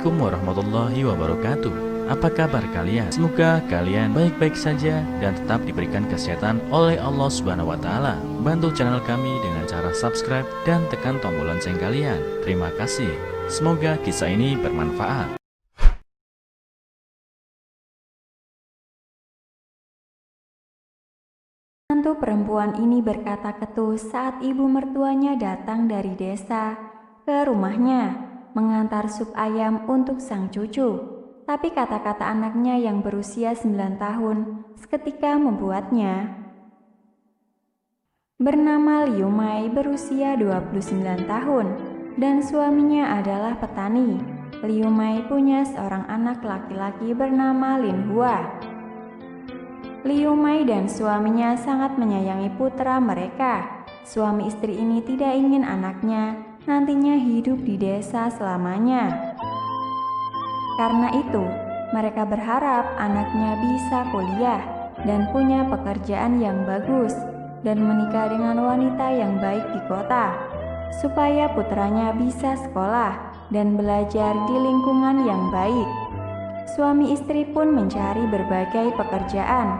Assalamualaikum warahmatullahi wabarakatuh. Apa kabar kalian? Semoga kalian baik-baik saja dan tetap diberikan kesehatan oleh Allah Subhanahu wa taala. Bantu channel kami dengan cara subscribe dan tekan tombol lonceng kalian. Terima kasih. Semoga kisah ini bermanfaat. Menantu perempuan ini berkata ketus saat ibu mertuanya datang dari desa ke rumahnya mengantar sup ayam untuk sang cucu. Tapi kata-kata anaknya yang berusia 9 tahun seketika membuatnya. Bernama Liu Mai, berusia 29 tahun dan suaminya adalah petani. Liu Mai punya seorang anak laki-laki bernama Lin Hua. Liu Mai dan suaminya sangat menyayangi putra mereka. Suami istri ini tidak ingin anaknya nantinya hidup di desa selamanya. Karena itu, mereka berharap anaknya bisa kuliah dan punya pekerjaan yang bagus dan menikah dengan wanita yang baik di kota, supaya putranya bisa sekolah dan belajar di lingkungan yang baik. Suami istri pun mencari berbagai pekerjaan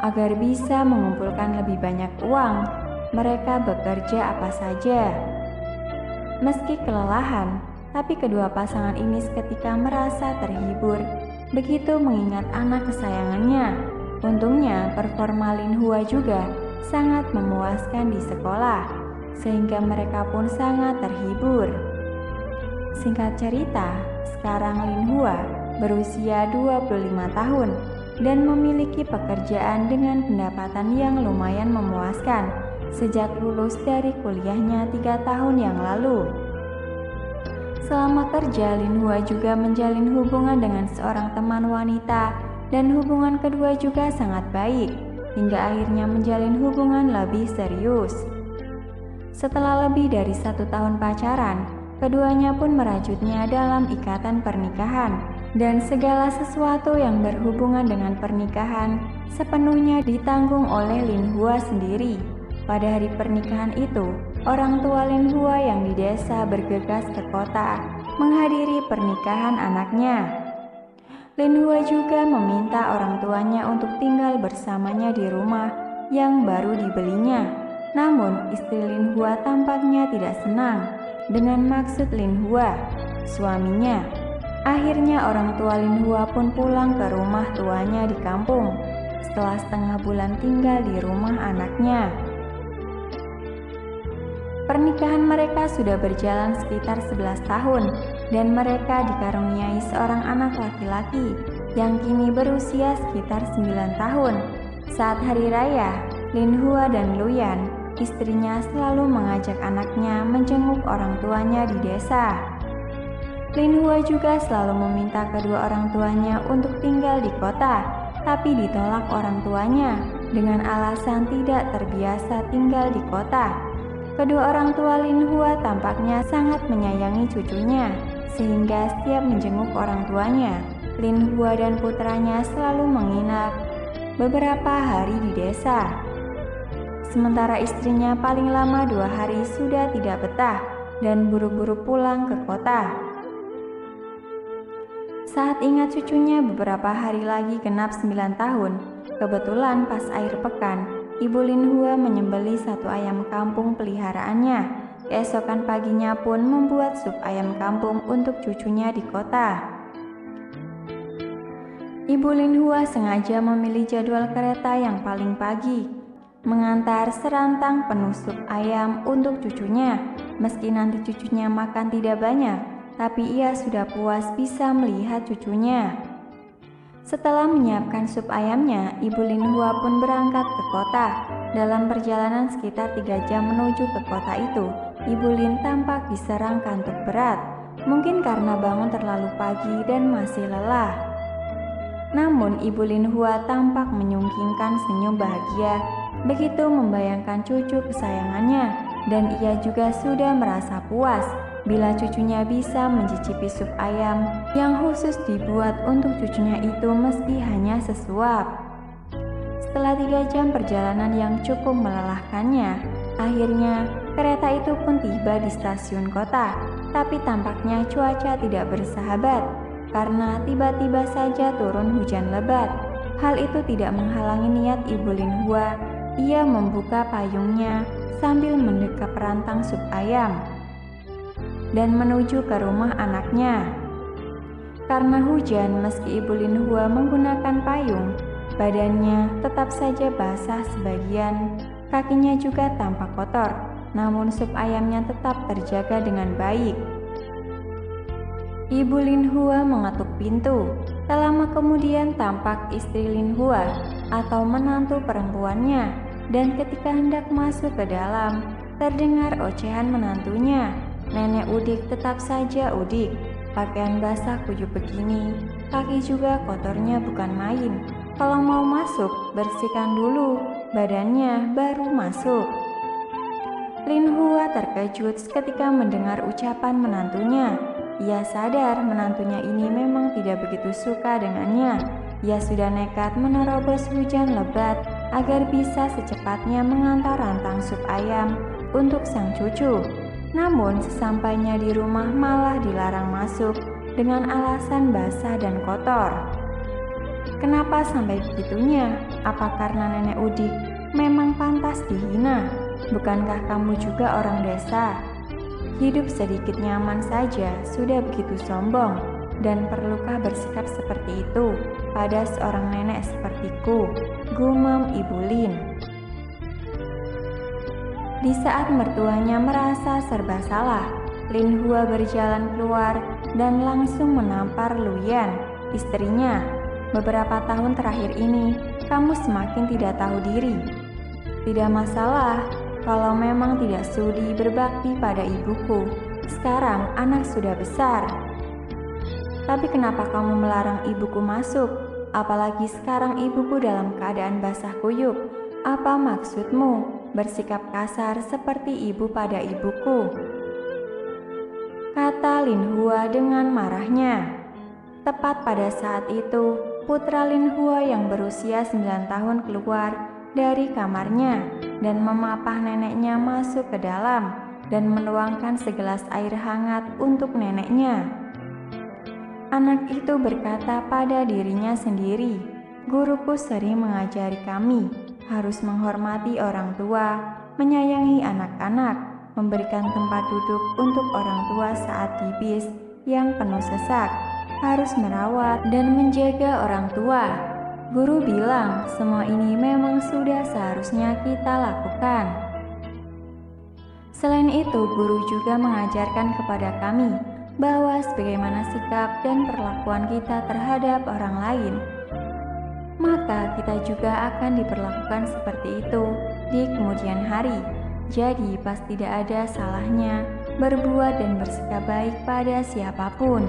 agar bisa mengumpulkan lebih banyak uang. Mereka bekerja apa saja. Meski kelelahan, tapi kedua pasangan ini seketika merasa terhibur begitu mengingat anak kesayangannya. Untungnya performa Lin Hua juga sangat memuaskan di sekolah, sehingga mereka pun sangat terhibur. Singkat cerita, sekarang Lin Hua berusia 25 tahun dan memiliki pekerjaan dengan pendapatan yang lumayan memuaskan sejak lulus dari kuliahnya 3 tahun yang lalu. Selama kerja, Lin Hua juga menjalin hubungan dengan seorang teman wanita dan hubungan kedua juga sangat baik, hingga akhirnya menjalin hubungan lebih serius. Setelah lebih dari 1 tahun pacaran, keduanya pun merajutnya dalam ikatan pernikahan, dan segala sesuatu yang berhubungan dengan pernikahan sepenuhnya ditanggung oleh Lin Hua sendiri. Pada hari pernikahan itu, orang tua Lin Hua yang di desa bergegas ke kota menghadiri pernikahan anaknya. Lin Hua juga meminta orang tuanya untuk tinggal bersamanya di rumah yang baru dibelinya. Namun, istri Lin Hua tampaknya tidak senang dengan maksud Lin Hua, suaminya. Akhirnya orang tua Lin Hua pun pulang ke rumah tuanya di kampung setelah setengah bulan tinggal di rumah anaknya. Pernikahan mereka sudah berjalan sekitar 11 tahun dan mereka dikaruniai seorang anak laki-laki yang kini berusia sekitar 9 tahun. Saat hari raya, Lin Hua dan Luyan, istrinya, selalu mengajak anaknya menjenguk orang tuanya di desa. Lin Hua juga selalu meminta kedua orang tuanya untuk tinggal di kota, tapi ditolak orang tuanya dengan alasan tidak terbiasa tinggal di kota. Kedua orang tua Lin Hua tampaknya sangat menyayangi cucunya, sehingga setiap menjenguk orang tuanya, Lin Hua dan putranya selalu menginap beberapa hari di desa. Sementara istrinya paling lama 2 hari sudah tidak betah dan buru-buru pulang ke kota. Saat ingat cucunya beberapa hari lagi genap 9 tahun, kebetulan pas akhir pekan, Ibu Lin Hua menyembelih 1 ayam kampung peliharaannya. Keesokan paginya pun membuat sup ayam kampung untuk cucunya di kota. Ibu Lin Hua sengaja memilih jadwal kereta yang paling pagi, mengantar serantang penuh sup ayam untuk cucunya. Meski nanti cucunya makan tidak banyak, tapi ia sudah puas bisa melihat cucunya. Setelah menyiapkan sup ayamnya, Ibu Lin Hua pun berangkat ke kota. Dalam perjalanan sekitar 3 jam menuju ke kota itu, Ibu Lin tampak diserang kantuk berat, mungkin karena bangun terlalu pagi dan masih lelah. Namun Ibu Lin Hua tampak menyungkingkan senyum bahagia begitu membayangkan cucu kesayangannya, dan ia juga sudah merasa puas bila cucunya bisa mencicipi sup ayam yang khusus dibuat untuk cucunya itu meski hanya sesuap. Setelah 3 jam perjalanan yang cukup melelahkannya, akhirnya kereta itu pun tiba di stasiun kota. Tapi tampaknya cuaca tidak bersahabat karena tiba-tiba saja turun hujan lebat. Hal itu tidak menghalangi niat Ibu Lin Hua. Ia membuka payungnya sambil mendekap rantang sup ayam dan menuju ke rumah anaknya. Karena hujan, meski Ibu Lin Hua menggunakan payung, badannya tetap saja basah sebagian, kakinya juga tampak kotor, namun sup ayamnya tetap terjaga dengan baik. Ibu Lin Hua mengetuk pintu. Tak lama kemudian tampak istri Lin Hua atau menantu perempuannya, dan ketika hendak masuk ke dalam, terdengar ocehan menantunya. Nenek Udik tetap saja Udik, pakaian basah kuyup begini, kaki juga kotornya bukan main. Kalau mau masuk, bersihkan dulu badannya baru masuk. Lin Hua terkejut ketika mendengar ucapan menantunya. Ia sadar menantunya ini memang tidak begitu suka dengannya. Ia sudah nekat menerobos hujan lebat agar bisa secepatnya mengantar rantang sup ayam untuk sang cucu. Namun sesampainya di rumah malah dilarang masuk dengan alasan basah dan kotor. Kenapa sampai begitunya? Apa karena Nenek Udik memang pantas dihina? Bukankah kamu juga orang desa? Hidup sedikit nyaman saja sudah begitu sombong, dan perlukah bersikap seperti itu pada seorang nenek sepertiku? Gumam Ibu Lin. Di saat mertuanya merasa serba salah, Lin Hua berjalan keluar dan langsung menampar Luyan, istrinya. Beberapa tahun terakhir ini, kamu semakin tidak tahu diri. Tidak masalah kalau memang tidak sudi berbakti pada ibuku. Sekarang anak sudah besar. Tapi kenapa kamu melarang ibuku masuk? Apalagi sekarang ibuku dalam keadaan basah kuyup. Apa maksudmu bersikap kasar seperti ibu pada ibuku? Kata Lin Hua dengan marahnya. Tepat pada saat itu, putra Lin Hua yang berusia 9 tahun keluar dari kamarnya dan memapah neneknya masuk ke dalam dan menuangkan segelas air hangat untuk neneknya. Anak itu berkata pada dirinya sendiri, "Guruku sering mengajari kami harus menghormati orang tua, menyayangi anak-anak, memberikan tempat duduk untuk orang tua saat di bis yang penuh sesak, harus merawat dan menjaga orang tua." Guru bilang semua ini memang sudah seharusnya kita lakukan. Selain itu, guru juga mengajarkan kepada kami bahwa sebagaimana sikap dan perlakuan kita terhadap orang lain, maka kita juga akan diperlakukan seperti itu di kemudian hari. Jadi pas tidak ada salahnya berbuat dan bersikap baik pada siapapun.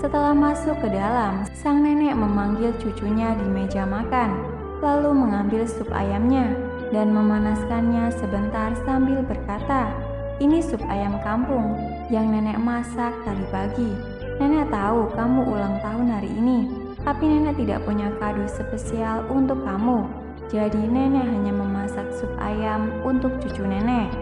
Setelah masuk ke dalam, sang nenek memanggil cucunya di meja makan, lalu mengambil sup ayamnya dan memanaskannya sebentar sambil berkata, "Ini sup ayam kampung yang nenek masak tadi pagi. Nenek tahu kamu ulang tahun hari ini, tapi nenek tidak punya kado spesial untuk kamu. Jadi nenek hanya memasak sup ayam untuk cucu nenek."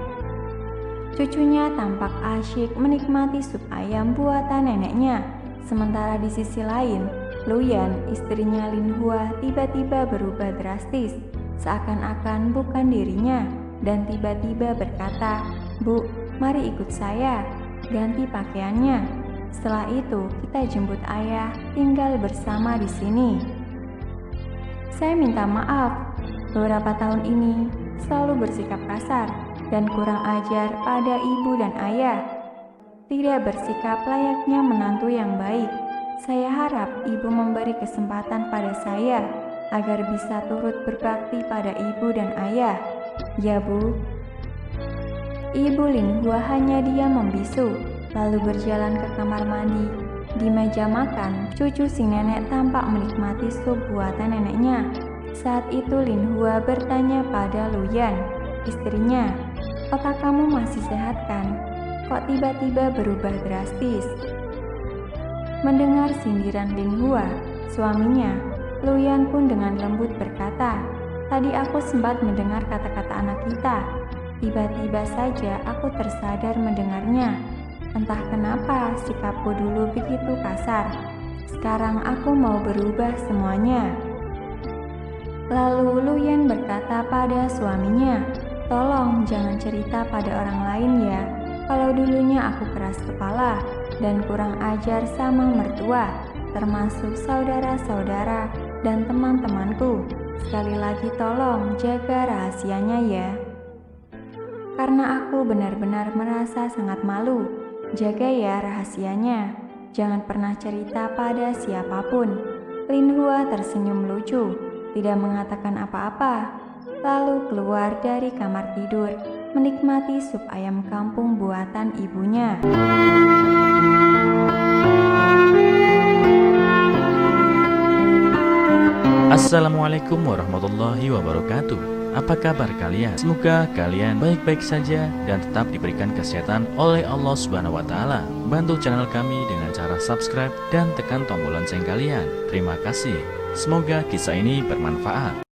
Cucunya tampak asyik menikmati sup ayam buatan neneknya. Sementara di sisi lain, Luyan, istrinya Lin Hua, tiba-tiba berubah drastis, seakan-akan bukan dirinya, dan tiba-tiba berkata, "Bu, mari ikut saya, ganti pakaiannya. Setelah itu kita jemput ayah tinggal bersama di sini." Saya minta maaf, beberapa tahun ini selalu bersikap kasar dan kurang ajar pada ibu dan ayah. Tidak bersikap layaknya menantu yang baik. Saya harap ibu memberi kesempatan pada saya agar bisa turut berbakti pada ibu dan ayah. Ya, Bu. Ibu Lin Hua hanya diam membisu, lalu berjalan ke kamar mandi. Di meja makan, cucu si nenek tampak menikmati sup buatan neneknya. Saat itu Lin Hua bertanya pada Luyan, istrinya, "Otak kamu masih sehat kan? Kok tiba-tiba berubah drastis?" Mendengar sindiran Lin Hua, suaminya, Luyan pun dengan lembut berkata, "Tadi aku sempat mendengar kata-kata anak kita. Tiba-tiba saja aku tersadar mendengarnya. Entah kenapa sikapku dulu begitu kasar. Sekarang aku mau berubah semuanya. Lalu Luyen berkata pada suaminya, "Tolong jangan cerita pada orang lain ya, kalau dulunya aku keras kepala dan kurang ajar sama mertua, termasuk saudara-saudara dan teman-temanku. Sekali lagi tolong jaga rahasianya ya. Karena aku benar-benar merasa sangat malu. Jaga ya rahasianya. Jangan pernah cerita pada siapapun." Lin Hua tersenyum lucu, tidak mengatakan apa-apa, lalu keluar dari kamar tidur, menikmati sup ayam kampung buatan ibunya. Assalamualaikum warahmatullahi wabarakatuh. Apa kabar kalian? Semoga kalian baik-baik saja dan tetap diberikan kesehatan oleh Allah Subhanahu wa taala. Bantu channel kami dengan cara subscribe dan tekan tombol lonceng kalian. Terima kasih. Semoga kisah ini bermanfaat.